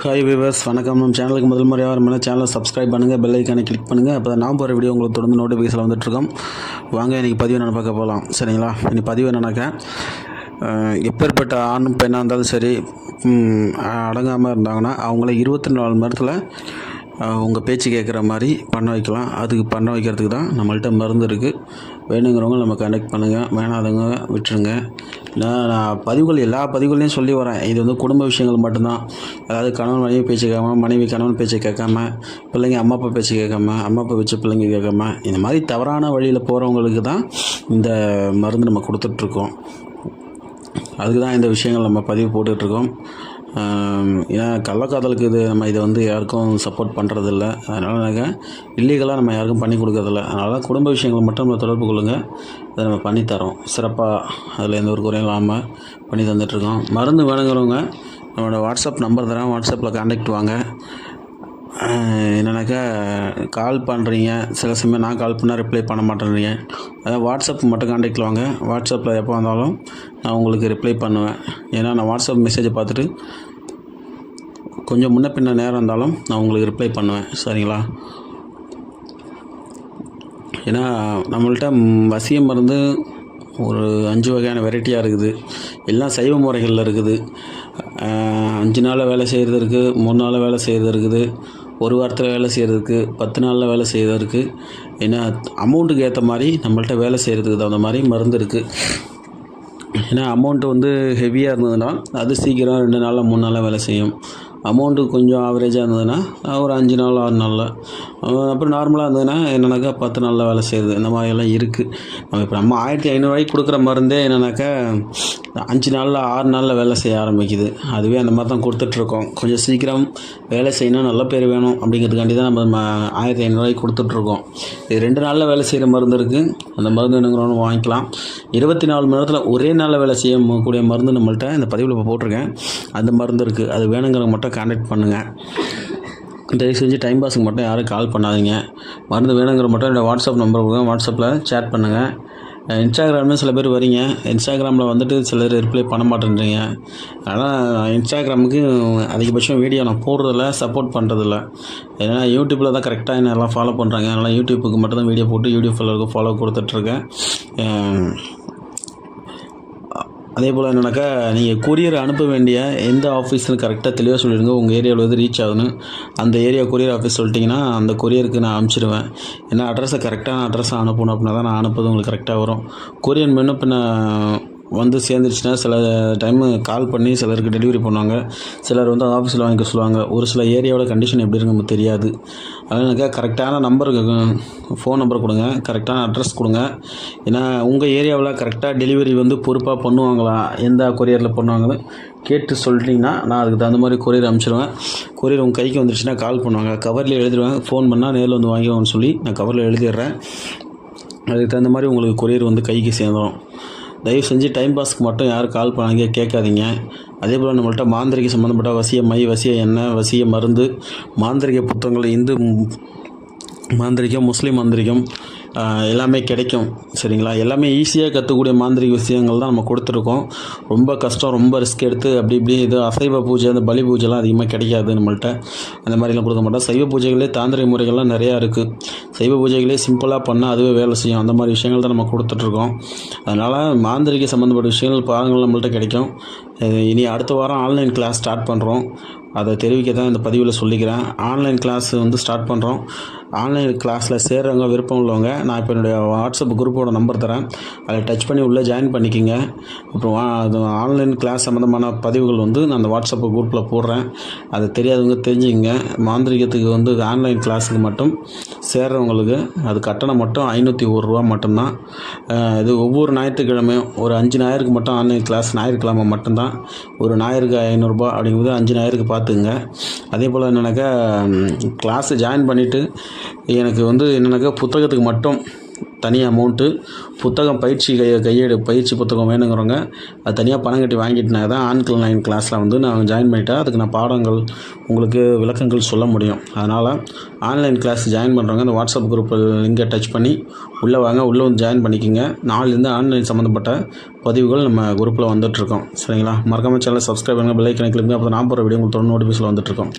Hi viewers, வணக்கம். நம்ம சேனலுக்கு முதல் முறையாக வரமான சேனலை சப்ஸ்கிரைப் பண்ணுங்கள், பெல் ஐக்கானை கிளிக் பண்ணுங்கள். அப்போ தான் நான் போகிற வீடியோ உங்களுக்கு தொடர்ந்து நோட்டிஃபிகேஷன் வந்துட்டுருக்கோம். வாங்க இன்றைக்கி பதிவு என்ன பார்க்க போகலாம். சரிங்களா? இன்றைக்கி பதிவு என்னன்னாக்கா, எப்பேற்பட்ட ஆணும் பெண்ணாக இருந்தாலும் சரி, அடங்காமல் இருந்தாங்கன்னா அவங்கள 24 மணி நேரத்தில் உங்கள் பேச்சு கேட்குற மாதிரி பண்ண வைக்கலாம். அதுக்கு பண்ண வைக்கிறதுக்கு தான் நம்மள்கிட்ட மருந்து இருக்குது. வேணுங்கிறவங்க நம்ம கனெக்ட் பண்ணுங்கள், வேணாதவங்க விட்டுருங்க. நான் பதிவுகள் எல்லா பதிவுகளையும் சொல்லி வரேன். இது வந்து குடும்ப விஷயங்கள் மட்டும்தான். அதாவது கணவன் மனைவி பேச்சு கேட்காம, மனைவி கணவன் பேச்சு கேட்காம, பிள்ளைங்க அம்மா அப்பா பேச்சு கேட்காம, அம்மா அப்பா வச்சு பிள்ளைங்க கேட்காம, இந்த மாதிரி தவறான வழியில் போகிறவங்களுக்கு தான் இந்த மருந்து நம்ம கொடுத்துட்ருக்கோம். அதுக்கு தான் இந்த விஷயங்கள் நம்ம பதிவு போட்டுட்ருக்கோம். ஏன்னா கள்ளக்காதலுக்கு இதை வந்து யாருக்கும் சப்போர்ட் பண்ணுறதில்ல. அதனால் நாங்கள் இல்லீகலாக நம்ம யாருக்கும் பண்ணி கொடுக்கறதில்ல. அதனால் குடும்ப விஷயங்கள் மட்டும் நம்ம தொடர்பு கொள்ளுங்கள், அதை நம்ம பண்ணித்தரோம் சிறப்பாக. அதில் எந்த ஒரு குறையும் இல்லாமல் பண்ணி தந்துட்டுருக்கோம். மருந்து வேணுங்கிறவங்க நம்மளோட வாட்ஸ்அப் நம்பர் தரேன், வாட்ஸ்அப்பில் கான்டாக்ட் வாங்க. என்னன்னாக்கா, கால் பண்ணுறீங்க, சில சமயம் நான் கால் பண்ணால் ரிப்ளை பண்ண மாட்டேன்றீங்க. அதான் வாட்ஸ்அப் மட்டும் கான்டாக்டில் வாங்க. வாட்ஸ்அப்பில் எப்போ வந்தாலும் நான் உங்களுக்கு ரிப்ளை பண்ணுவேன். ஏன்னா நான் வாட்ஸ்அப் மெசேஜை பார்த்துட்டு கொஞ்சம் முன்ன பின்ன நேரம் இருந்தாலும் நான் உங்களுக்கு ரிப்ளை பண்ணுவேன். சரிங்களா? ஏன்னா நம்மள்ட்ட வசிய மருந்து ஒரு 5 வகையான வெரைட்டியாக இருக்குது. எல்லாம் சைவ முறைகளில் இருக்குது. 5 நாளில் வேலை செய்கிறது இருக்குது, 3 நாளில் வேலை செய்கிறது இருக்குது, 1 வாரத்தில் வேலை செய்கிறது இருக்குது, 10 நாளில் வேலை செய்கிறது இருக்குது. ஏன்னா அமௌண்ட்டுக்கு ஏற்ற மாதிரி நம்மள்ட்ட வேலை செய்கிறதுக்கு தகுந்த மாதிரி மருந்து இருக்குது. ஏன்னா அமௌண்ட்டு வந்து ஹெவியாக இருந்ததுன்னா அது சீக்கிரம் 2 நாளில் 3 நாளில் வேலை செய்யும். அமௌண்ட்டு கொஞ்சம் ஆவரேஜாக இருந்ததுன்னா ஒரு 5 நாள் 6 நாளில், அப்புறம் நார்மலாக இருந்ததுன்னா என்னென்னாக்கா 10 நாளில் வேலை செய்கிறது. இந்த மாதிரியெல்லாம் இருக்குது. நம்ம 1500 கொடுக்குற மருந்தே என்னென்னாக்கா 5 நாளில் 6 நாளில் வேலை செய்ய ஆரம்பிக்குது. அதுவே அந்த மாதிரி தான் கொடுத்துட்ருக்கோம். கொஞ்சம் சீக்கிரம் வேலை செய்யணும், நல்ல பேர் வேணும் அப்படிங்கிறதுக்காண்டி தான் நம்ம 1500 கொடுத்துட்ருக்கோம். இது 2 நாளில் வேலை செய்கிற மருந்து இருக்குது. அந்த மருந்து வேணுங்கிறவங்க வாங்கிக்கலாம். 24 மணி நேரத்தில் ஒரே நாளில் வேலை செய்யக்கூடிய மருந்து நம்மள்ட்ட இந்த பதிவில் இப்போ போட்டிருக்கேன். அந்த மருந்து இருக்குது. அது வேணுங்கிறவங்க மட்டும் கான்டாக்ட் பண்ணுங்கள். தயவு செஞ்சு டைம் பாஸுக்கு மட்டும் யாரும் கால் பண்ணாதீங்க. மருந்து வேணுங்கிற மட்டும் என்னோடய வாட்ஸ்அப் நம்பர் கொடுங்க, வாட்ஸ்அப்பில் சேட் பண்ணுங்கள். இன்ஸ்டாகிராமில் சில பேர் வரீங்க, இன்ஸ்டாகிராமில் வந்துட்டு சிலர் ரிப்ளை பண்ண மாட்டேன்றீங்க. அதனால் இன்ஸ்டாகிராமுக்கு அதிகபட்சம் வீடியோ நான் போடுறதில்ல, சப்போர்ட் பண்ணுறதில்ல. ஏன்னா யூடியூப்பில் தான் கரெக்டாக என்ன எல்லாம் ஃபாலோ பண்ணுறாங்க. அதனால் யூடியூப்புக்கு மட்டும் தான் வீடியோ போட்டு யூடியூப் ஃபாலோ கொடுத்துட்ருக்கேன். அதே போல் என்னென்னாக்கா, நீங்கள் கொரியர் அனுப்ப வேண்டிய எந்த ஆஃபீஸ்னு கரெக்டாக தெளிவாக சொல்லிடுங்க. உங்கள் ஏரியாவில் வந்து ரீச் ஆகணும். அந்த ஏரியா கொரியர் ஆஃபீஸ் சொல்லிட்டிங்கன்னா அந்த கொரியருக்கு நான் அனுப்பிச்சிடுவேன். ஏன்னா அட்ரஸை கரெக்டான அட்ரஸை அனுப்பணும். அப்படின்னா தான் நான் அனுப்புறது உங்களுக்கு கரெக்டாக வரும். கொரியர் மெனு பின்ன வந்து சேர்ந்துருச்சுன்னா சில டைமு கால் பண்ணி சிலருக்கு டெலிவரி பண்ணுவாங்க. சிலர் வந்து ஆஃபீஸில் வாங்கிக்க சொல்லுவாங்க. ஒரு சில ஏரியாவோட கண்டிஷன் எப்படி இருக்குன்னு நமக்கு தெரியாது. அதனால் எனக்கு கரெக்டான நம்பருக்கு ஃபோன் நம்பர் கொடுங்க, கரெக்டான அட்ரஸ் கொடுங்க. ஏன்னா உங்கள் ஏரியாவில் கரெக்டாக டெலிவரி வந்து பொறுப்பாக பண்ணுவாங்களா, எந்த கொரியரில் பண்ணுவாங்கன்னு கேட்டு சொல்லிட்டிங்கன்னா நான் அதுக்கு தகுந்த மாதிரி கொரியர் அனுப்பிச்சிடுவேன். கொரியர் உங்கள் கைக்கு வந்துருச்சுன்னா கால் பண்ணுவாங்க. கவரில் எழுதிடுவேன். ஃபோன் பண்ணால் நேரில் வந்து வாங்கிவாங்கன்னு சொல்லி நான் கவரில் எழுதிடுறேன். அதுக்கு தகுந்த மாதிரி உங்களுக்கு கொரியர் வந்து கைக்கு சேர்ந்துடும். தயவு செஞ்சு டைம் பாஸ்க்கு மட்டும் யாரும் கால் பண்ணாங்க கேட்காதீங்க. அதே போல் நம்மள்ட்ட மாந்திரிக சம்மந்தப்பட்ட வசிய மை, வசிய எண்ணெய், வசிய மருந்து, மாந்திரிக புத்தகங்கள், இந்து மாந்திரிகம், முஸ்லீம் மாந்திரிகம் எல்லாமே கிடைக்கும். சரிங்களா? எல்லாமே ஈஸியாக கற்றுக்கூடிய மாந்திரிக விஷயங்கள் தான் நம்ம கொடுத்துருக்கோம். ரொம்ப கஷ்டம், ரொம்ப ரிஸ்க் எடுத்து இப்படி இது அசைவ பூஜை, அந்த பலி பூஜைலாம் அதிகமாக கிடைக்காது நம்மள்ட்ட. அந்த மாதிரிலாம் கொடுக்க மாட்டோம். சைவ பூஜைகளே தாந்திரிக முறைகள்லாம் நிறையா இருக்குது. சைவ பூஜைகளே சிம்பிளாக பண்ணால் அதுவே வேலை செய்யும். அந்த மாதிரி விஷயங்கள் தான் நம்ம கொடுத்துட்ருக்கோம். அதனால் மாந்திரிக சம்மந்தப்பட்ட விஷயங்கள் பாருங்கள் நம்மள்ட்ட கிடைக்கும். இனி அடுத்த வாரம் ஆன்லைன் கிளாஸ் ஸ்டார்ட் பண்ணுறோம். அதை தெரிவிக்க தான் இந்த பதிவில் சொல்லிக்கிறேன். ஆன்லைன் கிளாஸ் வந்து ஸ்டார்ட் பண்ணுறோம். ஆன்லைன் கிளாஸில் சேர்றவங்க, விருப்பம் உள்ளவங்க, நான் இப்போ என்னுடைய வாட்ஸ்அப் குரூப்போட நம்பர் தரேன். அதை டச் பண்ணி உள்ளே ஜாயின் பண்ணிக்கிங்க. அப்புறம் அது ஆன்லைன் கிளாஸ் சம்மந்தமான பதிவுகள் வந்து நான் அந்த வாட்ஸ்அப் குரூப்பில் போடுறேன். அது தெரியாதவங்க தெரிஞ்சுங்க. மாந்திரிகத்துக்கு வந்து ஆன்லைன் கிளாஸுக்கு மட்டும் சேர்றவங்களுக்கு அது கட்டணம் மட்டும் 501 ரூபா மட்டும்தான். இது ஒவ்வொரு ஞாயிற்றுக்கிழமையும் ஒரு 5 ஞாயிறுக்கு மட்டும் ஆன்லைன் கிளாஸ், ஞாயிற்றுக்கிழமை மட்டும்தான். ஒரு ஞாயிறுக்கு 500 ரூபா அப்படிங்கும்போது 5 ஞாயிறுக்கு பார்த்துங்க. அதே போல் என்னென்னாக்கா, கிளாஸு ஜாயின் பண்ணிவிட்டு எனக்கு வந்து என்னென்னாக்கா புத்தகத்துக்கு மட்டும் தனி அமௌண்ட்டு. புத்தகம் கையேடு பயிற்சி புத்தகம் வேணுங்கிறவங்க அது தனியாக பணம் கட்டி வாங்கிட்டுனா தான் ஆன்லைன் கிளாஸில் வந்து நான் ஜாயின் பண்ணிவிட்டேன். அதுக்கு நான் பாடங்கள் உங்களுக்கு விளக்கங்கள் சொல்ல முடியும். அதனால் ஆன்லைன் கிளாஸ் ஜாயின் பண்ணுறவங்க அந்த வாட்ஸ்அப் குரூப்பில் லிங்கை டச் பண்ணி உள்ளே வாங்க, உள்ளே வந்து ஜாயின் பண்ணிக்கோங்க. நாளிலேருந்து ஆன்லைன் சம்மந்தப்பட்ட பதிவுகள் நம்ம குரூப்பில் வந்துட்டுருக்கோம். சரிங்களா? மறக்காம சேனலை சப்ஸ்கிரைப் பண்ணுங்கள், பெல் ஐக்கனை கிளிக் பண்ணி அப்போ நான் போகிற வீடியோ உங்களுக்கு தொடர்ந்து நோட்டிஃபிகேஷன் வந்துட்டுருக்கோம்.